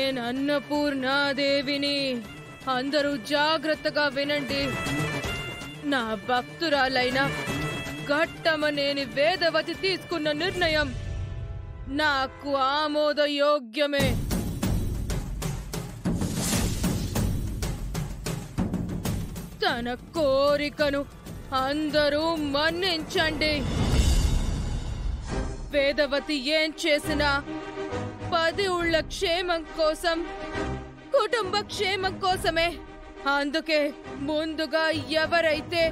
నేను అన్నపూర్ణాదేవిని. అందరూ జాగ్రత్తగా వినండి. నా భక్తురాలైన ఘట్టమనేని వేదవతి తీసుకున్న నిర్ణయం నాకు ఆమోదయోగ్యమే. తన కోరికను అందరూ మన్నించండి. వేదవతి ఏం చేసినా 10 ఊళ్ళ క్షేమం కోసం, కుటుంబ క్షేమం కోసమే. అందుకే ముందుగా ఎవరైతే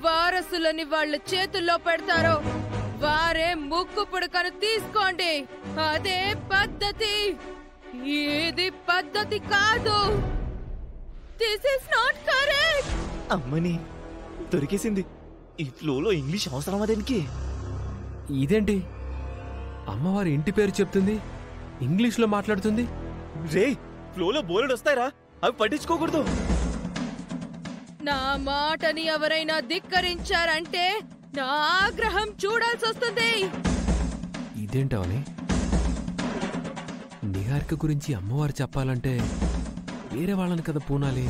వారసులని వాళ్ళ చేతుల్లో పెడతారో వారే ముక్కు పుడకను తీసుకోండి. అదే పద్ధతి. ఇది పద్ధతి కాదు. This is not correct. అమ్మని దొరికేసింది. ఈ ఫ్లోలో ఇంగ్లీష్ అవసరమా దేనికి? ఇదేంటి అమ్మవారి ఇంటి పేరు చెప్తుంది, ఇంగ్లీష్ లో మాట్లాడుతుంది? రే, ఫ్లోలో బోర్డు వస్తాయిరా, అవి పట్టించుకోకూడదు. నా మాటని ఎవరైనా ధిక్కరించారంటే నా ఆగ్రహం చూడాల్సి వస్తుంది. ఇదేంటవని నిహారిక గురించి అమ్మవారు చెప్పాలంటే వేరే వాళ్ళని కదా పూనాలి.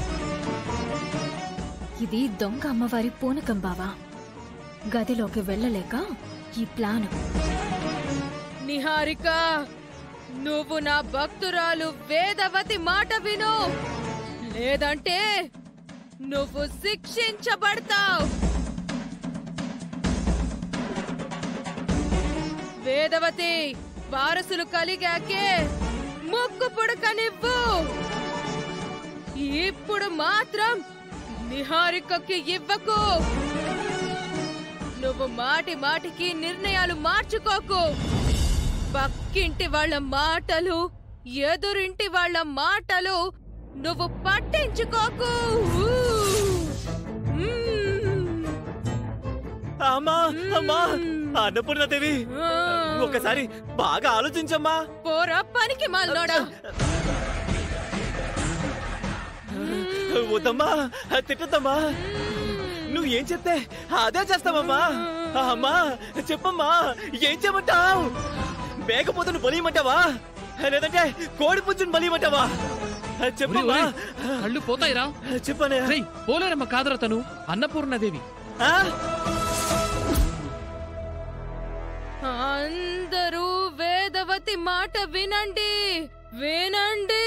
ఇది దొంగ అమ్మవారి పూనకం బావా. గదిలోకి వెళ్ళలేక ఈ ప్లాను. నిహారిక, నువ్వు నా భక్తురాలు వేదవతి మాట విను, లేదంటే నువ్వు శిక్షించబడతావు. వేదవతి, వారసులు కలిగాకే ముక్కు పుడకనివ్వు. ఇప్పుడు మాత్రం నిహారికకి ఇవ్వకు. నువ్వు మాటి మాటికి నిర్ణయాలు మార్చుకోకు. పక్కింటి వాళ్ళ మాటలు, ఎదురింటి వాళ్ళ మాటలు నువ్వు పట్టించుకోకు. అమ్మా అమ్మా అన్నపూర్ణాదేవి, ఒకసారి బాగా ఆలోచించమ్మా. పోరా పనికి మాల్నోడా. వద్దమ్మా, తిట్టద్దమ్మా. నువ్వు ఏం చెప్తే అదే చేస్తావమ్మా. అమ్మా చెప్పమ్మా, ఏం చేయమంటావు? మేకపోతును బలియమంటావా, లేదంటే కోడి పుంజును బలియమంటావా? చెప్పమ్మా. కళ్ళు పోతాయిరా. చెప్పనే. పోలేరమ్మ కాదరా తను, అన్నపూర్ణాదేవి. అందరూ వేదవతి మాట వినండి, వినండి.